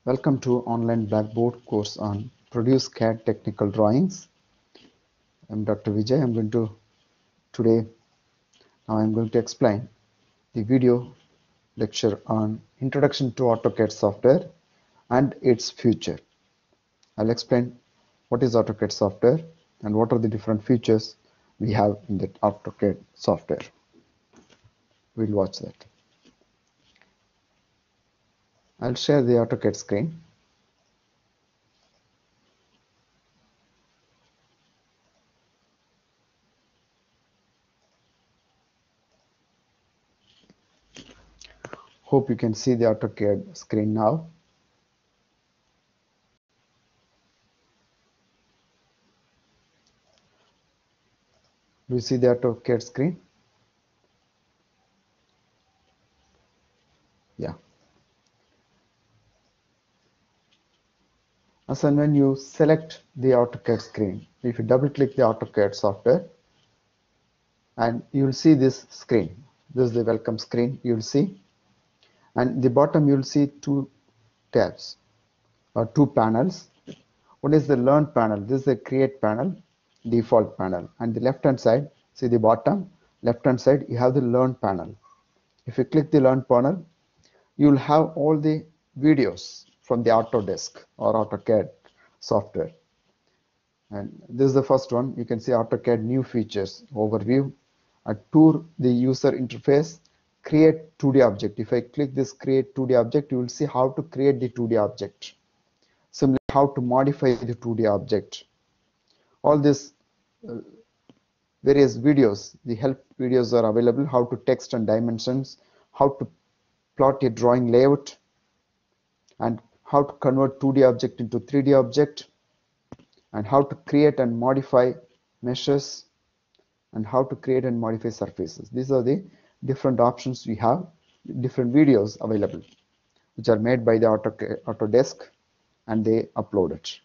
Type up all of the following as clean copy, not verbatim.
Welcome to online Blackboard course on Produce CAD Technical Drawings. I'm Dr. Vijay. I'm going to explain the video lecture on Introduction to AutoCAD software and its future. I'll explain what is AutoCAD software and what are the different features we have in that AutoCAD software. We'll watch that. I'll share the AutoCAD screen. Hope you can see the AutoCAD screen now. Do you see the AutoCAD screen? Yeah. As and when you select the AutoCAD screen, if you double click the AutoCAD software, and you'll see this screen. This is the welcome screen you'll see. And the bottom you'll see two tabs or two panels. One is the Learn panel. This is the Create panel, default panel. And the left hand side, see the bottom, left hand side, you have the Learn panel. If you click the Learn panel, you'll have all the videos from the Autodesk or AutoCAD software. And this is the first one. You can see AutoCAD new features overview, a tour the user interface, create 2D object. If I click this create 2D object, you will see how to create the 2D object. Similarly, how to modify the 2D object. All these various videos, the help videos are available, how to text and dimensions, how to plot a drawing layout, and how to convert 2D object into 3D object, and how to create and modify meshes, and how to create and modify surfaces. These are the different options we have, different videos available, which are made by the Autodesk, and they upload it.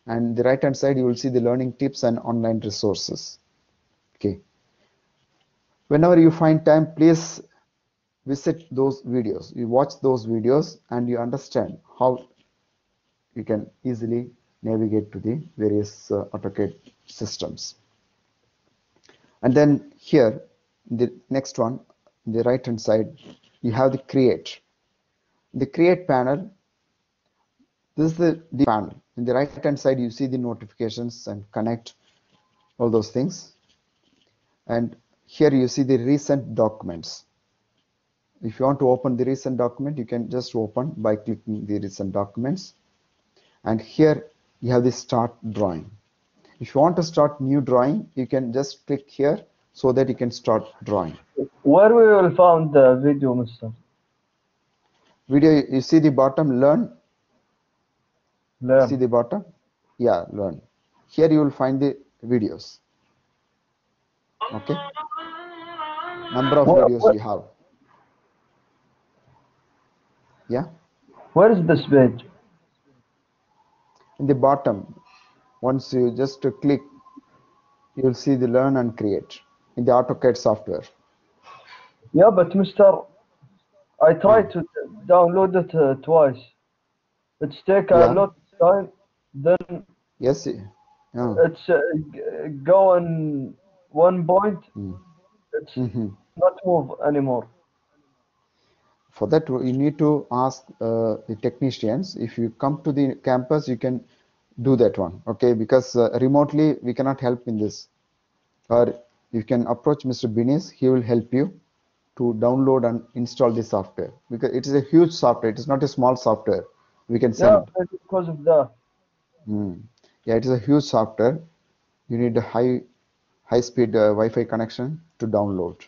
And the right hand side, you will see the learning tips and online resources. Okay. Whenever you find time, please visit those videos. You watch those videos and you understand how you can easily navigate to the various AutoCAD systems. And then here, the next one, the right hand side, you have the Create. The Create panel, this is the panel. In the right hand side, you see the notifications and connect, all those things. And here you see the recent documents. If you want to open the recent document, you can just open by clicking the recent documents. And here you have the start drawing. If you want to start new drawing, you can just click here so that you can start drawing. Where we will find the video, Mister? Video, you see the bottom, learn. Learn. See the bottom? Yeah, learn. Here you will find the videos. Okay. Number of videos you have. Yeah. Where is this page? In the bottom, once you just click, you will see the learn and create in the AutoCAD software. Yeah, but Mister, I tried to download it twice. It's taken a lot of time. Then yes, it's going 1 point. It's not move anymore. For that, you need to ask the technicians. If you come to the campus, you can do that one, okay? Because remotely we cannot help in this. Or you can approach Mr. Binis. He will help you to download and install the software, because it is a huge software. It is not a small software. We can send. Yeah, because of that. Yeah, it is a huge software. You need a high-speed Wi-Fi connection to download.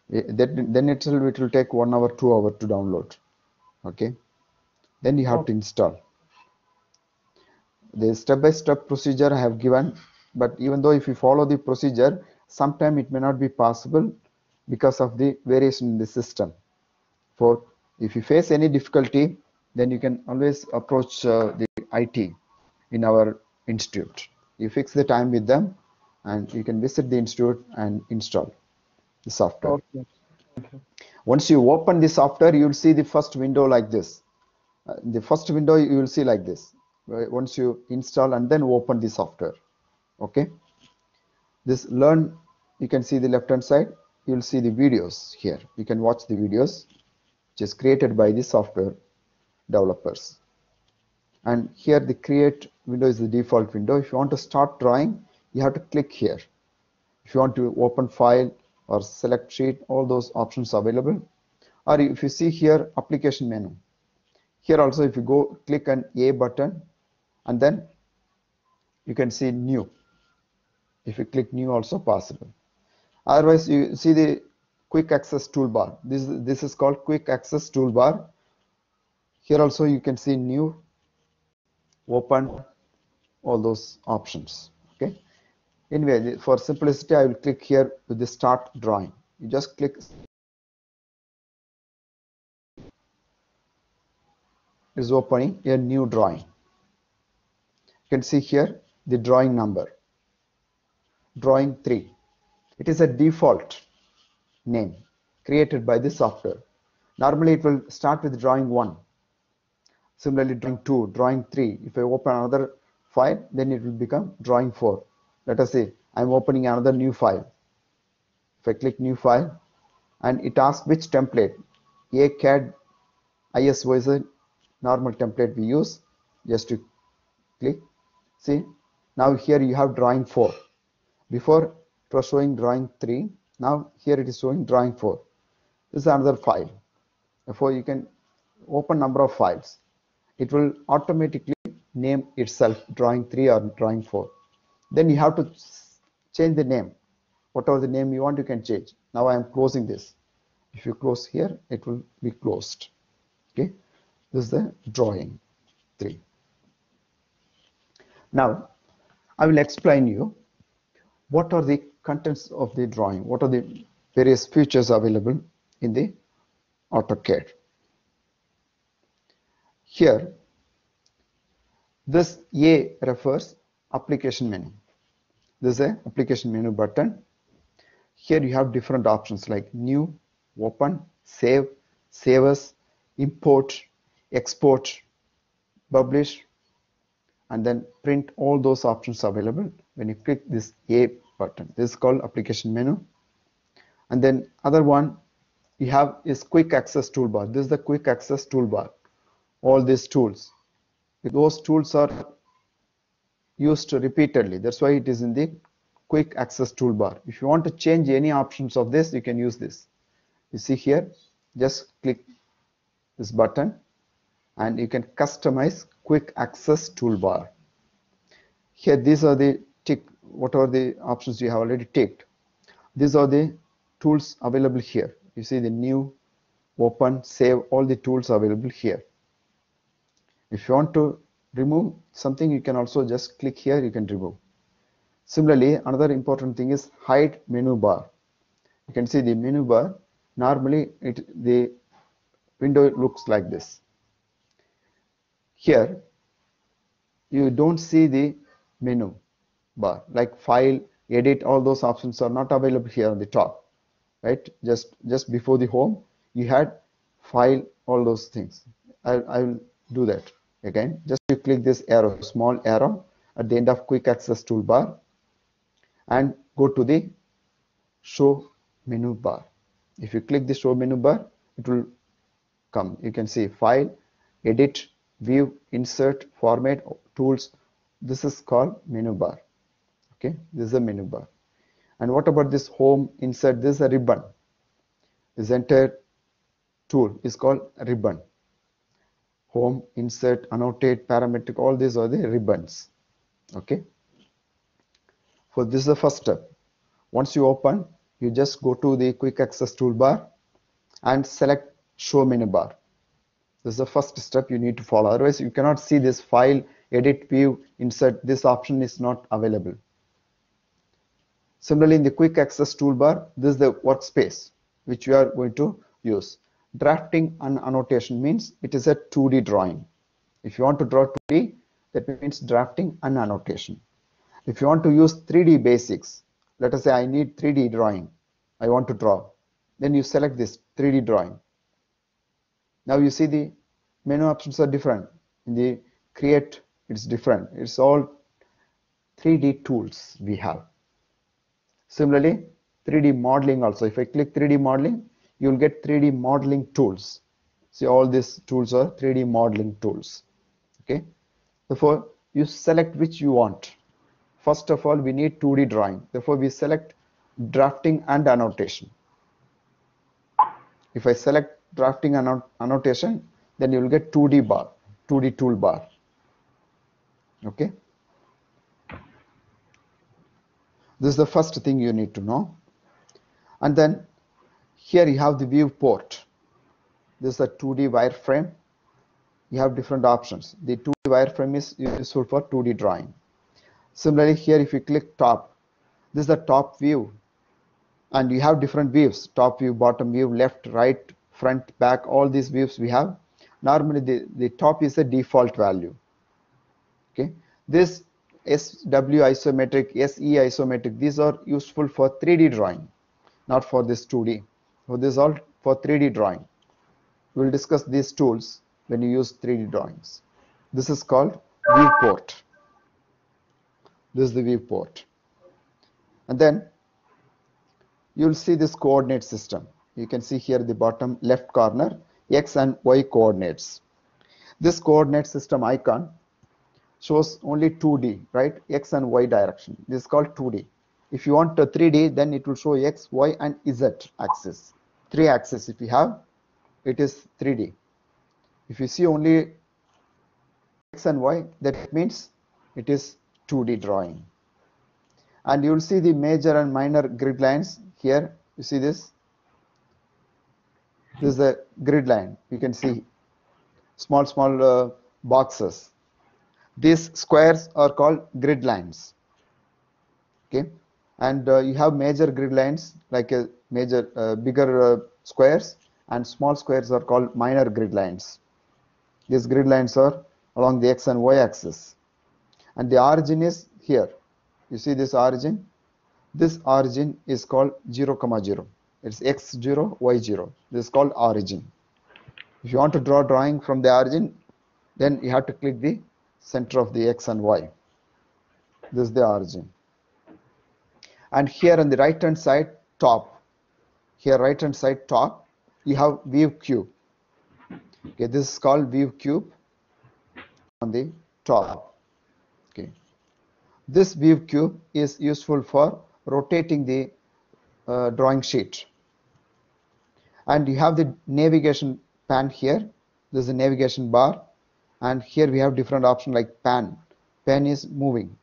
Then it will take 1 hour, 2 hours to download. Okay. Then you have to install. The step-by-step procedure I have given, but even though if you follow the procedure, sometime it may not be possible because of the variation in the system. For if you face any difficulty, then you can always approach the IT in our institute. You fix the time with them, and you can visit the institute and install the software. Okay. Once you open the software, you'll see the first window like this. The first window you will see like this once you install and then open the software. Okay, this learn, you can see the left hand side, you will see the videos here. You can watch the videos which is created by the software developers. And here the create window is the default window. If you want to start drawing, you have to click here. If you want to open file or select sheet, all those options are available. Or if you see here application menu, here also if you go click on A button and then you can see new. If you click new also possible. Otherwise you see the quick access toolbar. This is called quick access toolbar. Here also you can see new, open, all those options. Okay. Anyway, for simplicity, I will click here with the start drawing. You just click, is opening a new drawing. You can see here the drawing number, drawing 3. It is a default name created by the software. Normally it will start with drawing 1. Similarly, drawing 2, drawing 3. If I open another file, then it will become drawing 4. Let us say I'm opening another new file. If I click new file and it asks which template, ACAD ISO is a normal template we use. Just to click, see now here you have drawing 4. Before it was showing drawing 3, now here it is showing drawing 4. This is another file. Therefore you can open number of files. It will automatically name itself drawing 3 or drawing 4. Then you have to change the name. Whatever the name you want, you can change. Now I am closing this. If you close here, it will be closed. Okay, this is the drawing 3. Now I will explain you what are the contents of the drawing, what are the various features available in the AutoCAD. Here this A refers application menu. This is a application menu button. Here you have different options like new, open, save, save as, import, export, publish, and then print. All those options available when you click this A button. This is called application menu. And then other one you have is quick access toolbar. This is the quick access toolbar. All these tools, those tools are used repeatedly. That's why it is in the quick access toolbar. If you want to change any options of this, you can use this. You see here, just click this button and you can customize quick access toolbar. Here these are the tick, whatever the options you have already ticked. These are the tools available here. You see the new, open, save, all the tools available here. If you want to remove something, you can also just click here, you can remove. Similarly, another important thing is hide menu bar. You can see the menu bar. Normally the window looks like this. Here you don't see the menu bar, like file, edit, all those options are not available here on the top, right? Just before the home you had file, all those things. I will do that again. Just you click this arrow, small arrow at the end of quick access toolbar and go to the show menu bar. If you click the show menu bar, it will come. You can see file, edit, view, insert, format, tools. This is called menu bar. Okay, this is a menu bar. And what about this home, insert? This is a ribbon. This entire tool is called ribbon. Home, insert, annotate, parametric, all these are the ribbons. Okay, so this is the first step. Once you open, you just go to the quick access toolbar and select show menu bar. This is the first step you need to follow. Otherwise you cannot see this file, edit, view, insert. This option is not available. Similarly, in the quick access toolbar, this is the workspace which you are going to use. Drafting and annotation means it is a 2D drawing. If you want to draw 2D, that means drafting and annotation. If you want to use 3D basics, let us say I need 3D drawing, I want to draw, then you select this 3D drawing. Now you see the menu options are different. In the create, it's different. It's all 3D tools we have. Similarly, 3D modeling also. If I click 3D modeling, you'll get 3D modeling tools. See, all these tools are 3D modeling tools. Okay. Therefore, you select which you want. First of all, we need 2D drawing. Therefore, we select drafting and annotation. If I select drafting and annotation, then you will get 2D bar, 2D toolbar. Okay. This is the first thing you need to know. And then here you have the viewport. This is a 2D wireframe. You have different options. The 2D wireframe is useful for 2D drawing. Similarly, here if you click top, this is the top view. And you have different views, top view, bottom view, left, right, front, back, all these views we have. Normally the top is the default value. Okay, this SW isometric, SE isometric, these are useful for 3D drawing, not for this 2D. So this is all for 3D drawing. We'll discuss these tools when you use 3D drawings. This is called viewport. This is the viewport. And then you'll see this coordinate system. You can see here the bottom left corner, X and Y coordinates. This coordinate system icon shows only 2D, right? X and Y direction. This is called 2D. If you want a 3D, then it will show X, Y, and Z axis. 3 axes if you have, it is 3D. If you see only X and Y, that means it is 2D drawing. And you will see the major and minor grid lines here. You see this? This is the grid line. You can see small boxes. These squares are called grid lines. Okay, and you have major grid lines like a major bigger squares, and small squares are called minor grid lines. These grid lines are along the X and Y axis, and the origin is here. You see this origin? This origin is called 0, 0. It's x0, y0. This is called origin. If you want to draw drawing from the origin, then you have to click the center of the X and Y. This is the origin. And here on the right hand side top, here right hand side top, you have view cube. Okay, this is called view cube on the top. Okay, this view cube is useful for rotating the drawing sheet. And you have the navigation pan here. This is a navigation bar, and here we have different options like pan. Pan is moving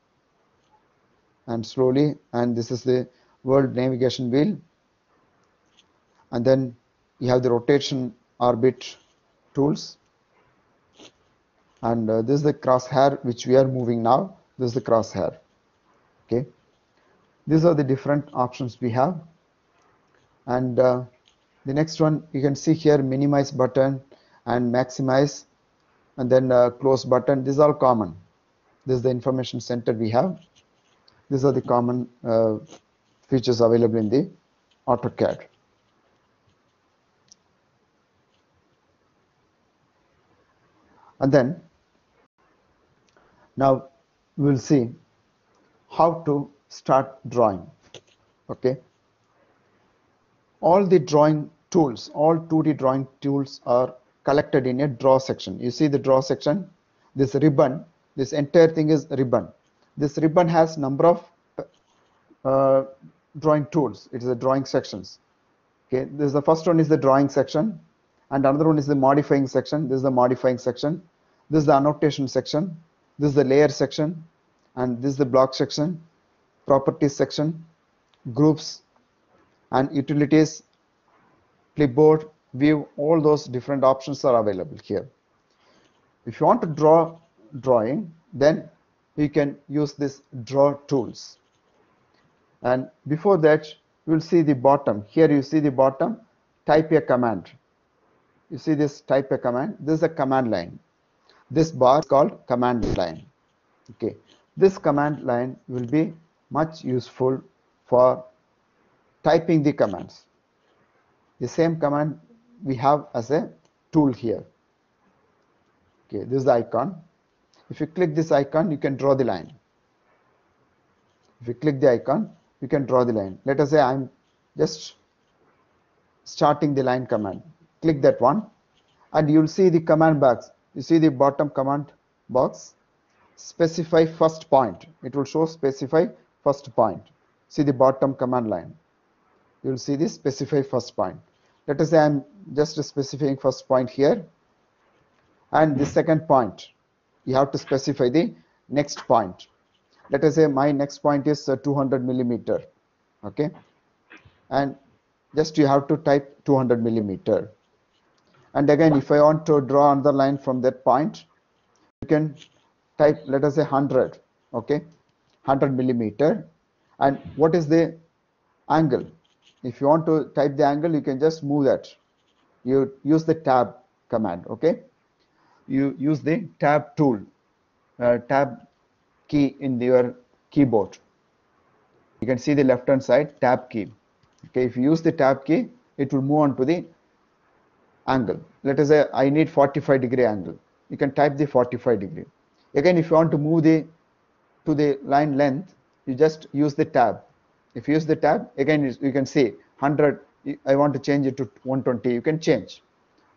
and slowly, and this is the world navigation wheel. And then you have the rotation orbit tools, and this is the crosshair which we are moving now. This is the crosshair. Okay, these are the different options we have. And the next one, you can see here minimize button and maximize, and then close button. This is all common. This is the information center we have. These are the common features available in the AutoCAD. And then now we will see how to start drawing. Okay, all the drawing tools, all 2D drawing tools are collected in a draw section. You see the draw section, this ribbon, this entire thing is ribbon. This ribbon has number of drawing tools. It is the drawing sections. Okay, this is the first one is the drawing section, and another one is the modifying section. This is the modifying section. This is the annotation section. This is the layer section, and this is the block section, properties section, groups, and utilities, clipboard, view. All those different options are available here. If you want to draw drawing, then you can use this draw tools. And before that, you will see the bottom. Here you see the bottom, type a command. You see this type a command. This is a command line. This bar is called command line. Okay, this command line will be much useful for typing the commands. The same command we have as a tool here. Okay, this is the icon. If you click this icon, you can draw the line. If you click the icon, you can draw the line. Let us say I'm just starting the line command. Click that one, and you'll see the command box. You see the bottom command box, specify first point. It will show specify first point. See the bottom command line. You'll see this specify first point. Let us say I'm just specifying first point here, and the second point. You have to specify the next point. Let us say my next point is 200 millimeter. Okay, and just you have to type 200 millimeter. And again, if I want to draw another line from that point, you can type, let us say 100. Okay, 100 millimeter. And what is the angle? If you want to type the angle, you can just move that. You use the tab command. Okay, you use the tab tool, tab key in your keyboard. You can see the left hand side tab key. Okay, if you use the tab key, it will move on to the angle. Let us say I need 45-degree angle. You can type the 45 degree. Again, if you want to move to the line length, you just use the tab. If you use the tab, again you can see 100. I want to change it to 120. You can change.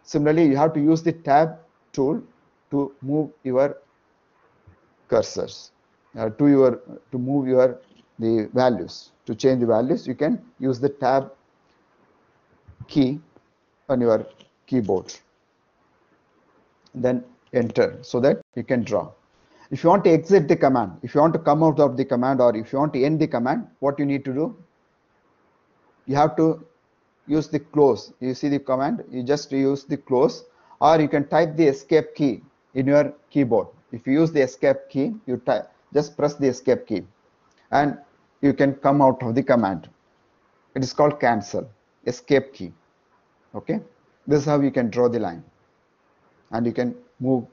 Similarly, you have to use the tab tool to move your cursors, to move the values. To change the values, you can use the tab key on your keyboard. Then enter so that you can draw. If you want to exit the command, if you want to come out of the command, or if you want to end the command, what you need to do? You have to use the close. You see the command, you just use the close, or you can type the escape key in your keyboard. If you use the escape key, you just press the escape key and you can come out of the command. It is called cancel, escape key. Okay, this is how you can draw the line, and you can move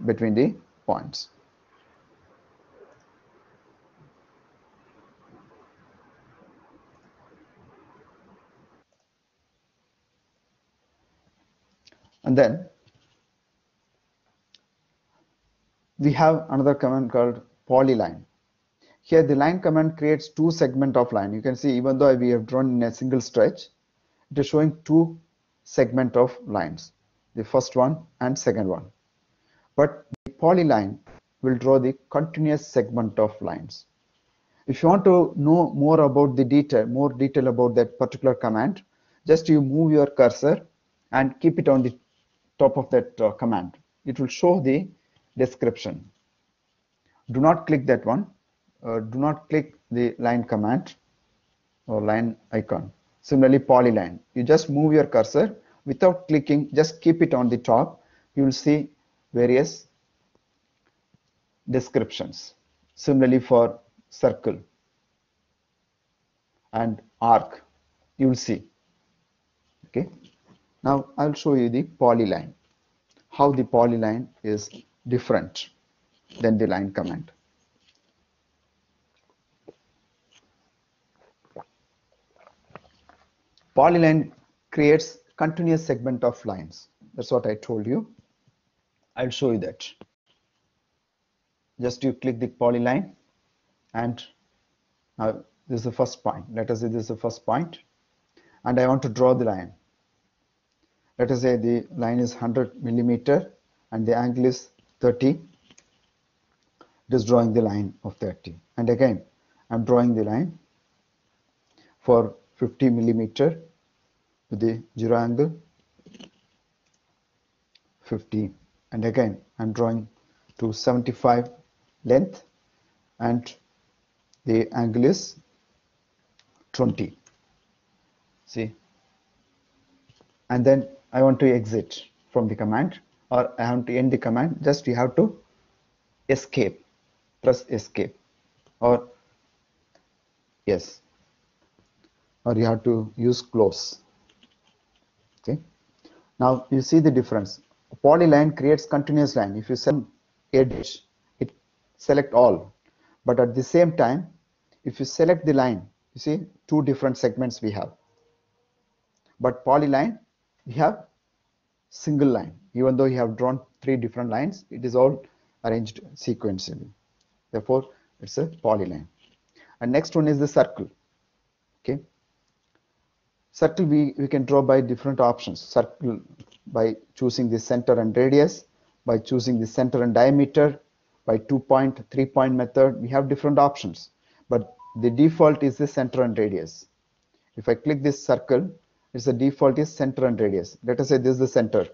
between the points. And then we have another command called polyline. Here the line command creates two segments of line. You can see, even though we have drawn in a single stretch, it is showing two segments of lines, the first one and second one. But the polyline will draw the continuous segment of lines. If you want to know more about the more detail about that particular command, just you move your cursor and keep it on the top of that command. It will show the description. Do not click that one. Do not click the line command or line icon. Similarly, polyline. You just move your cursor without clicking, just keep it on the top. You will see various descriptions. Similarly, for circle and arc, you will see. Okay. Now I'll show you the polyline, how the polyline is different than the line command. Polyline creates continuous segment of lines. That's what I told you. I'll show you that. Just you click the polyline, and now this is the first point. Let us say this is the first point, and I want to draw the line. Let us say the line is 100 millimeter and the angle is 30. It is drawing the line of 30. And again, I'm drawing the line for 50 millimeter with the 0 angle, 50. And again, I'm drawing to 75 length and the angle is 20. See? And then I want to exit from the command, or I want to end the command. Just you have to escape, press escape, or yes, or you have to use close. Okay. Now you see the difference. Polyline creates continuous line. If you select edge, it select all. But at the same time, if you select the line, you see two different segments we have. But polyline, we have single line. Even though you have drawn 3 different lines, it is all arranged sequentially. Therefore, it's a polyline. And next one is the circle. Okay. Circle we can draw by different options. Circle by choosing the center and radius, by choosing the center and diameter, by 2-point, 3-point method. We have different options, but the default is the center and radius. If I click this circle, it's the default is center and radius. Let us say this is the center.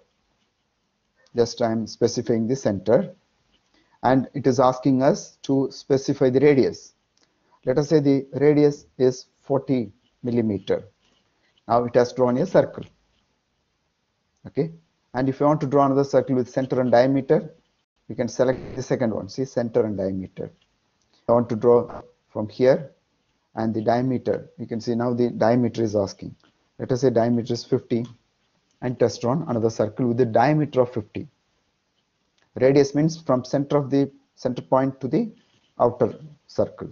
Just I am specifying the center, and it is asking us to specify the radius. Let us say the radius is 40 millimeter. Now it has drawn a circle. Okay, and if you want to draw another circle with center and diameter, you can select the second one. See, center and diameter. I want to draw from here, and the diameter, you can see now the diameter is asking. Let us say diameter is 50, and it has drawn another circle with the diameter of 50. Radius means from center point to the outer circle,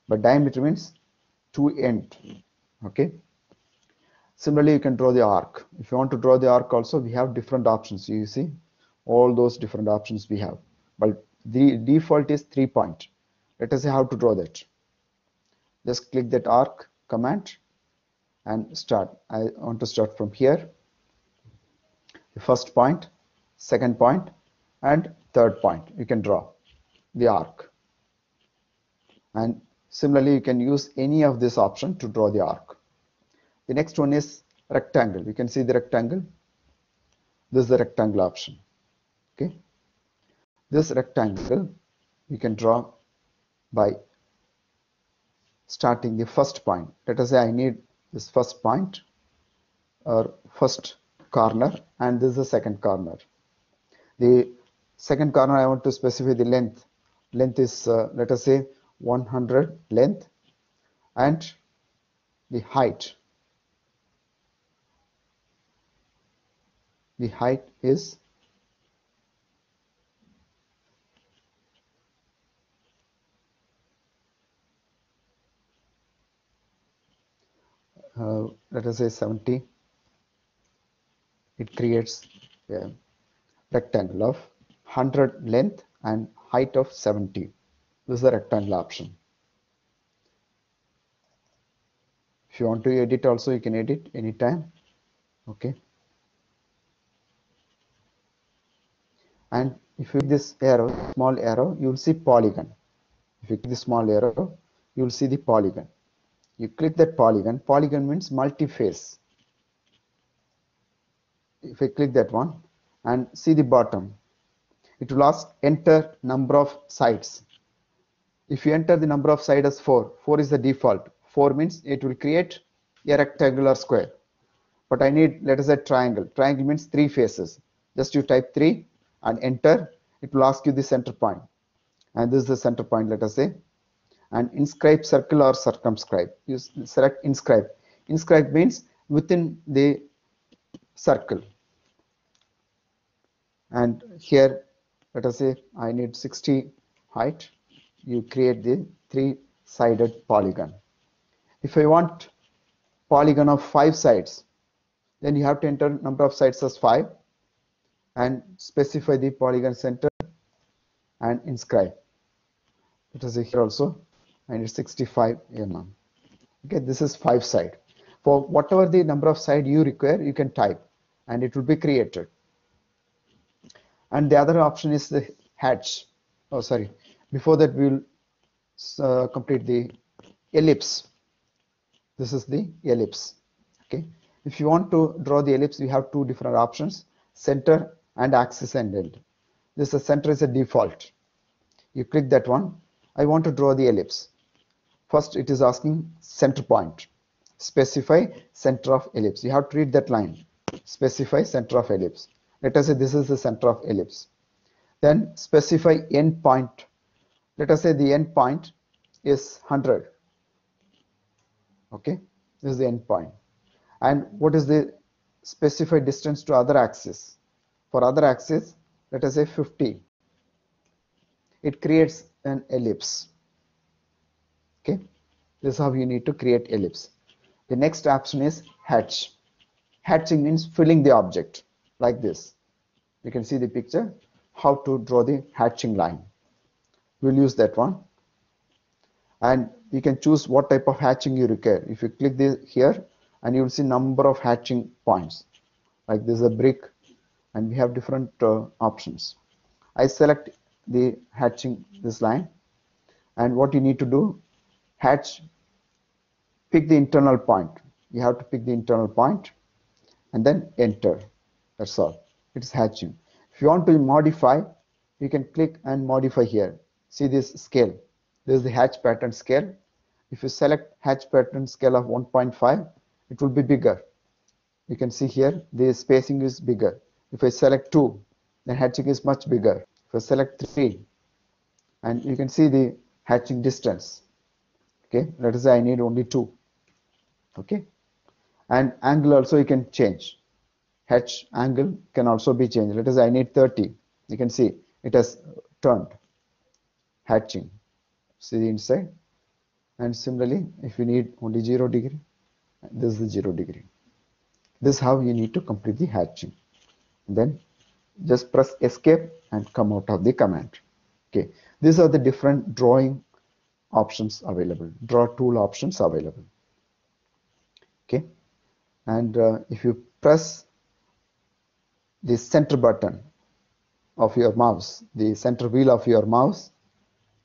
but diameter means to end. Okay. Similarly, you can draw the arc. If you want to draw the arc also, we have different options. You see all those different options we have, but the default is 3-point. Let us see how to draw that. Just click that arc command and start. I want to start from here. The first point, second point, and third point. You can draw the arc. And similarly, you can use any of this option to draw the arc. The next one is rectangle. You can see the rectangle. This is the rectangle option. Okay. This rectangle you can draw by starting the first point. Let us say I need this first point or first corner, and this is the second corner. The second corner I want to specify the length. Length is let us say 100 length, and the height. The height is let us say 70. It creates a rectangle of 100 length and height of 70. This is the rectangle option. If you want to edit also, you can edit anytime. Okay. And if you click this arrow, small arrow, you will see polygon. If you click the small arrow, you will see the polygon. You click that polygon. Polygon means multi-face. If I click that one and see the bottom, it will ask enter number of sides. If you enter the number of sides as 4, 4 is the default. 4 means it will create a rectangular square. But I need, let us say, triangle. Triangle means 3 faces. Just you type 3 and enter. It will ask you the center point. And this is the center point, let us say. And inscribe circle or circumscribe. You select inscribe. Inscribe means within the circle. And here, let us say I need 60 height. You create the 3-sided polygon. If I want polygon of 5 sides, then you have to enter number of sides as 5 and specify the polygon center and inscribe. Let us say here also I need 65 mm. Okay, this is 5 side. For whatever the number of side you require, you can type and it will be created. And the other option is the hatch. Oh, sorry. Before that, we will complete the ellipse. This is the ellipse. Okay. If you want to draw the ellipse, we have 2 different options: center and axis and end. This the center is a default. You click that one. I want to draw the ellipse. First, it is asking center point. Specify center of ellipse. You have to read that line. Specify center of ellipse. Let us say this is the center of ellipse. Then specify end point. Let us say the end point is 100. Okay, this is the end point. And what is the specified distance to other axis? For other axis, let us say 50. It creates an ellipse. Okay, this is how you need to create ellipse. The next option is hatch. Hatching means filling the object. like this. You can see the picture, how to draw the hatching line. We'll use that one. And you can choose what type of hatching you require. If you click this here, and you will see number of hatching points. Like this is a brick, and we have different options. I select the hatching this line, and what you need to do, hatch, pick the internal point. You have to pick the internal point and then enter. That's all. It's hatching. If you want to modify, you can click and modify here. See this scale. This is the hatch pattern scale. If you select hatch pattern scale of 1.5, it will be bigger. You can see here the spacing is bigger. If I select 2, then hatching is much bigger. If I select 3, and you can see the hatching distance. Okay, let us say I need only 2. Okay, and angle also you can change. Hatch angle can also be changed. Let us say I need 30. You can see it has turned. Hatching. See the inside. And similarly, if you need only 0 degree, this is the 0 degree. This is how you need to complete the hatching. Then just press escape and come out of the command. Okay, these are the different drawing options available, draw tool options available. Okay, and if you press the center button of your mouse, the center wheel of your mouse,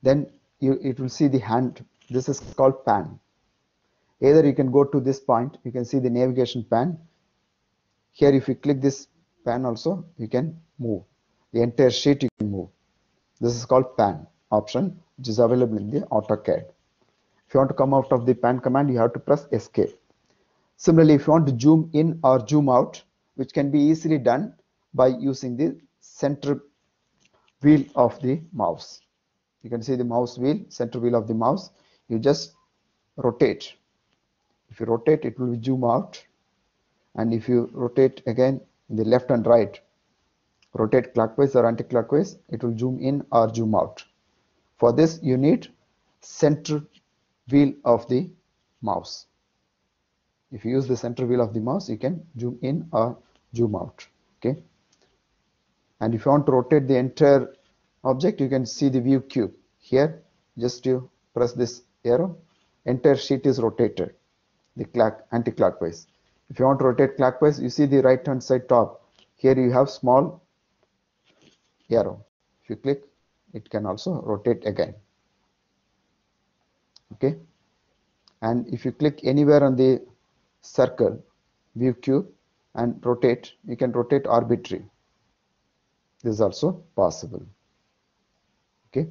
then it will see the hand. This is called pan. Either you can go to this point, you can see the navigation pan. Here if you click this pan also, you can move. The entire sheet you can move. This is called pan option, which is available in the AutoCAD. If you want to come out of the pan command, you have to press escape. Similarly, if you want to zoom in or zoom out, which can be easily done by using the center wheel of the mouse. You can see the mouse wheel, center wheel of the mouse. You just rotate. If you rotate, it will zoom out. And if you rotate again in the left and right, rotate clockwise or anti-clockwise, it will zoom in or zoom out. For this, you need center wheel of the mouse. If you use the center wheel of the mouse, you can zoom in or zoom out. Okay. And if you want to rotate the entire object, you can see the view cube. Here, just you press this arrow, entire sheet is rotated, the anti-clockwise. If you want to rotate clockwise, you see the right hand side top. Here you have small arrow. If you click, it can also rotate again. Okay. And if you click anywhere on the circle, view cube, and rotate, you can rotate arbitrary. This is also possible. Okay.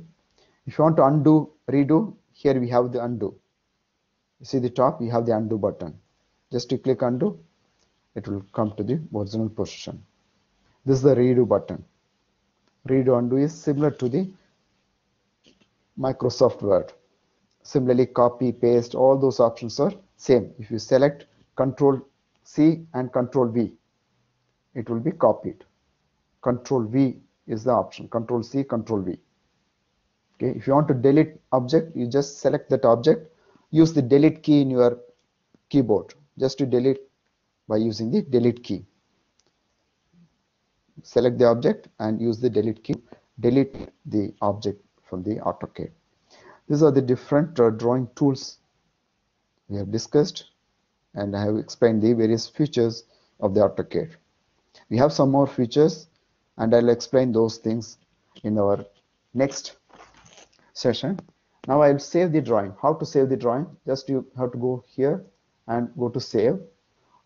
If you want to undo, redo, here we have the undo. You see the top, we have the undo button. Just to click undo, it will come to the original position. This is the redo button. Redo undo is similar to the Microsoft Word. Similarly, copy, paste, all those options are same. If you select Control C and Control V, it will be copied. Control V is the option. Control C, Control V. Okay. If you want to delete object, you just select that object. Use the delete key in your keyboard. Just to delete by using the delete key. Select the object and use the delete key. Delete the object from the AutoCAD. These are the different drawing tools we have discussed, and I have explained the various features of the AutoCAD. We have some more features, and I'll explain those things in our next session. Now I'll save the drawing. How to save the drawing? Just you have to go here and go to save,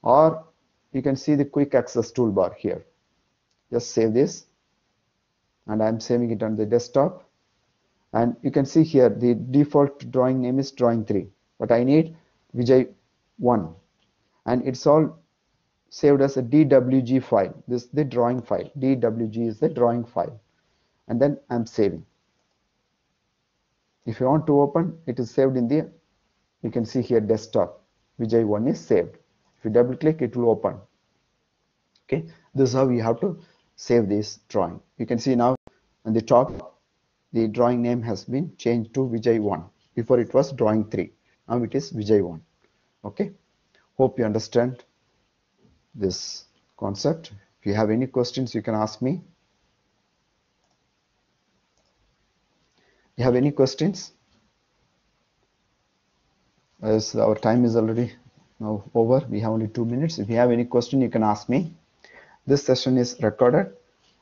or you can see the quick access toolbar here. Just save this, and I'm saving it on the desktop. And you can see here the default drawing name is drawing 3, but I need Vijay 1, and it's all saved as a DWG file. This is the drawing file. DWG is the drawing file, and then I'm saving. If you want to open, it is saved in the, you can see here desktop. Vijay 1 is saved. If you double click, it will open. Okay, this is how you have to save this drawing. You can see now on the top, the drawing name has been changed to Vijay 1. Before it was drawing 3. Now it is Vijay 1. Okay, hope you understand this concept. If you have any questions, you can ask me. You have any questions? As our time is already now over, we have only 2 minutes. If you have any question, you can ask me. This session is recorded.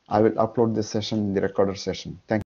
I will upload this session in the recorded session. Thank you.